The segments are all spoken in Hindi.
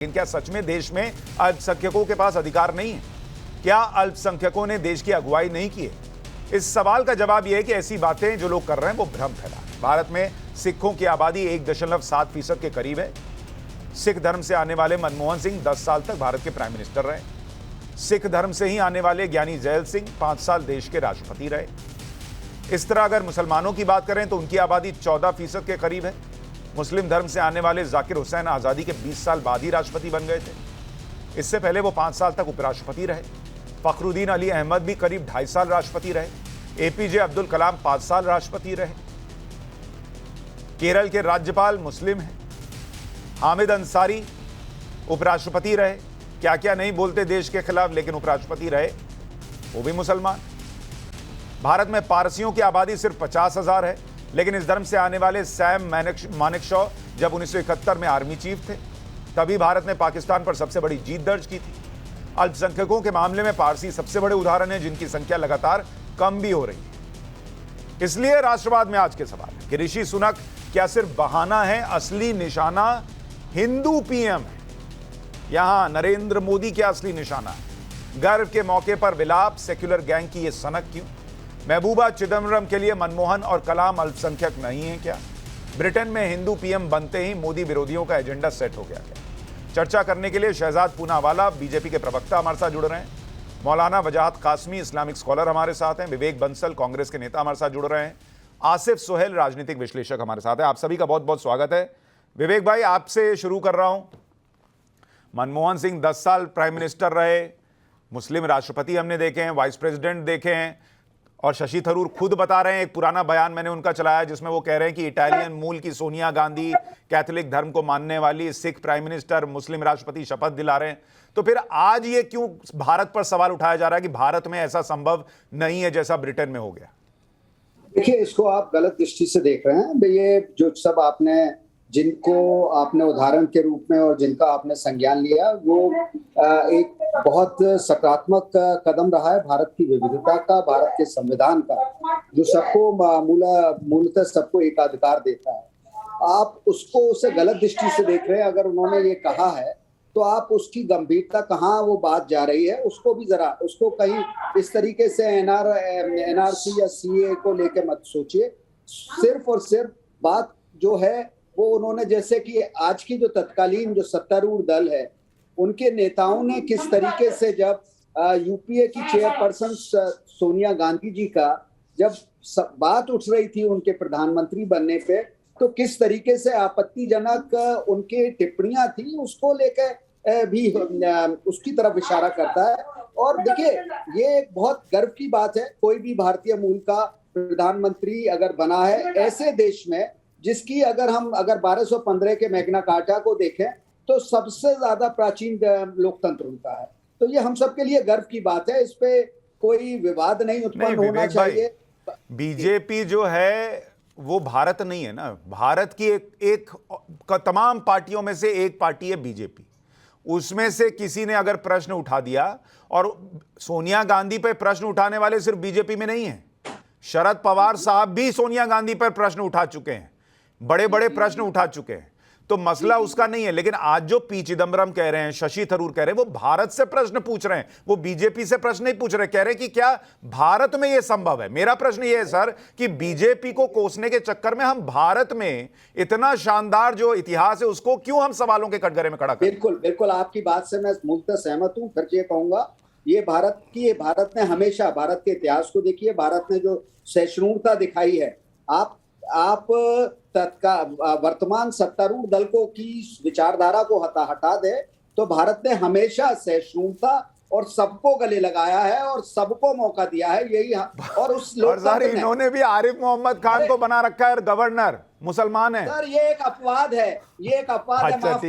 लेकिन क्या सच में देश में अल्पसंख्यकों के पास अधिकार नहीं है? क्या अल्पसंख्यकों ने देश की अगुवाई नहीं की है? इस सवाल का जवाब यह है कि ऐसी बातें जो लोग कर रहे हैं वो भ्रम फैला है। भारत में सिखों की आबादी 1.7% के करीब है। सिख धर्म से आने वाले मनमोहन सिंह 10 साल तक भारत के प्राइम मिनिस्टर रहे। सिख धर्म से ही आने वाले ज्ञानी जैल सिंह 5 साल देश के राष्ट्रपति रहे। इस तरह अगर मुसलमानों की बात करें तो उनकी आबादी 14% के करीब है। मुस्लिम धर्म से आने वाले जाकिर हुसैन आज़ादी के 20 साल बाद ही राष्ट्रपति बन गए थे। इससे पहले वो 5 साल तक उपराष्ट्रपति रहे। फखरुद्दीन अली अहमद भी करीब 2.5 साल राष्ट्रपति रहे। एपीजे अब्दुल कलाम 5 साल राष्ट्रपति रहे। केरल के राज्यपाल मुस्लिम हैं। हामिद अंसारी उपराष्ट्रपति रहे। क्या क्या नहीं बोलते देश के खिलाफ, लेकिन उपराष्ट्रपति रहे, वो भी मुसलमान। भारत में पारसियों की आबादी सिर्फ 50,000 है, लेकिन इस धर्म से आने वाले सैम मानेकशॉ जब 1971 में आर्मी चीफ थे, तभी भारत ने पाकिस्तान पर सबसे बड़ी जीत दर्ज की थी। अल्पसंख्यकों के मामले में पारसी सबसे बड़े उदाहरण हैं, जिनकी संख्या लगातार कम भी हो रही है। इसलिए राष्ट्रवाद में आज के सवाल है कि ऋषि सुनक क्या सिर्फ बहाना है? असली निशाना हिंदू पीएम है। यहां नरेंद्र मोदी क्या असली निशाना है? गर्व के मौके पर विलाप, सेक्युलर गैंग की ये सनक क्यों? महबूबा चिदम्बरम के लिए मनमोहन और कलाम अल्पसंख्यक नहीं है क्या? ब्रिटेन में हिंदू पीएम बनते ही मोदी विरोधियों का एजेंडा सेट हो गया क्या? चर्चा करने के लिए शहजाद पूनावाला बीजेपी के प्रवक्ता हमारे साथ जुड़ रहे हैं। मौलाना वजाहत कासमी इस्लामिक स्कॉलर हमारे साथ हैं। विवेक बंसल कांग्रेस के नेता हमारे साथ जुड़ रहे हैं। आसिफ सोहेल राजनीतिक विश्लेषक हमारे साथ है। आप सभी का बहुत बहुत स्वागत है। विवेक भाई, आपसे शुरू कर रहा हूं। मनमोहन सिंह 10 साल प्राइम मिनिस्टर रहे, मुस्लिम राष्ट्रपति हमने देखे हैं, वाइस प्रेसिडेंट देखे हैं, और शशि थरूर खुद बता रहे हैं, एक पुराना बयान मैंने उनका चलाया जिसमें वो कह रहे हैं कि इटालियन मूल की सोनिया गांधी, कैथोलिक धर्म को मानने वाली सिख प्राइम मिनिस्टर, मुस्लिम राष्ट्रपति शपथ दिला रहे हैं। तो फिर आज ये क्यों भारत पर सवाल उठाया जा रहा है कि भारत में ऐसा संभव नहीं है जैसा ब्रिटेन में हो गया? देखिए, इसको आप गलत दृष्टि से देख रहे हैं। ये जो सब जिनको आपने उदाहरण के रूप में और जिनका आपने संज्ञान लिया, वो एक बहुत सकारात्मक कदम रहा है भारत की विविधता का, भारत के संविधान का, जो सबको मूलतः सबको एकाधिकार देता है। आप उसे गलत दृष्टि से देख रहे हैं। अगर उन्होंने ये कहा है तो आप उसकी गंभीरता, कहाँ वो बात जा रही है, उसको भी जरा, उसको कहीं इस तरीके से एनआरसी या सीए को लेकर मत सोचिए। सिर्फ और सिर्फ बात जो है वो उन्होंने, जैसे कि आज की जो तत्कालीन जो सत्तारूढ़ दल है, उनके नेताओं ने किस तरीके से, जब यूपीए की चेयरपर्सन सोनिया गांधी जी का जब बात उठ रही थी उनके प्रधानमंत्री बनने पे, तो किस तरीके से आपत्तिजनक उनकी टिप्पणियां थी, उसको लेकर भी उसकी तरफ इशारा करता है। और देखिए, ये एक बहुत गर्व की बात है, कोई भी भारतीय मूल का प्रधानमंत्री अगर बना है ऐसे देश में जिसकी अगर 1215 के मैग्ना कार्टा को देखें तो सबसे ज्यादा प्राचीन लोकतंत्र उनका है। तो ये हम सब के लिए गर्व की बात है, इस पे कोई विवाद नहीं उत्पन्न होना चाहिए। बीजेपी जो है वो भारत नहीं है ना। भारत की एक तमाम पार्टियों में से एक पार्टी है बीजेपी। उसमें से किसी ने अगर प्रश्न उठा दिया, और सोनिया गांधी पर प्रश्न उठाने वाले सिर्फ बीजेपी में नहीं है, शरद पवार साहब भी सोनिया गांधी पर प्रश्न उठा चुके हैं, बड़े बड़े प्रश्न उठा चुके हैं। तो मसला उसका नहीं है। लेकिन आज जो पी चिदम्बरम कह रहे हैं, शशि थरूर कह रहे हैं, वो भारत से प्रश्न पूछ रहे हैं, वो बीजेपी से प्रश्न नहीं पूछ रहे। कह रहे हैं कि क्या भारत में यह संभव है? मेरा प्रश्न यह है सर कि बीजेपी को कोसने के चक्कर में हम भारत में इतना शानदार जो इतिहास है उसको क्यों हम सवालों के कटघरे में खड़ा करें? बिल्कुल बिल्कुल, आपकी बात से मैं मूलतः सहमत हूं। फिर ये कहूंगा, भारत ने हमेशा, भारत के इतिहास को देखिए, भारत ने जो सहिष्णुता दिखाई है, आप वर्तमान सत्तारूढ़ दल को की विचारधारा को हटा दे तो भारत ने हमेशा सहिष्णुता और सबको गले लगाया है और सबको मौका दिया है। यही और उस लोग इन्होंने भी आरिफ मोहम्मद खान को बना रखा है गवर्नर, मुसलमान है सर। ये एक अपवाद है, ये एक अपवाद है। माफ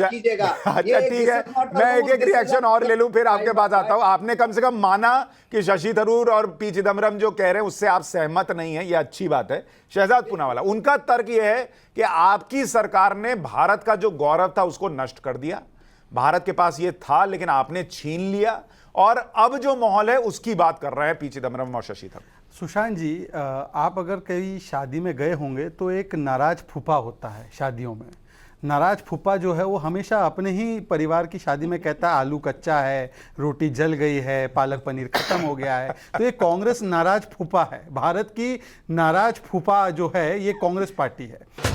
कीजिएगा। अच्छा ठीक है, मैं एक रिएक्शन और ले लूं, फिर आपके पास आता हूं। आपने कम से कम माना कि शशि थरूर और पी चिदम्बरम जो कह रहे हैं उससे आप सहमत नहीं है, ये अच्छी बात है। शहजाद पूनावाला, उनका तर्क यह है कि आपकी सरकार ने भारत का जो गौरव था उसको नष्ट कर दिया। भारत के पास ये था लेकिन आपने छीन लिया, और अब जो माहौल है उसकी बात कर रहे हैं पी चिदम्बरम और शशि थरूर। सुशांत जी, आप अगर कहीं शादी में गए होंगे तो एक नाराज फूफा होता है शादियों में। नाराज फूफा जो है वो हमेशा अपने ही परिवार की शादी में कहता है आलू कच्चा है, रोटी जल गई है, पालक पनीर खत्म हो गया है। तो ये कांग्रेस नाराज फूफा है। भारत की नाराज फूफा जो है ये कांग्रेस पार्टी है।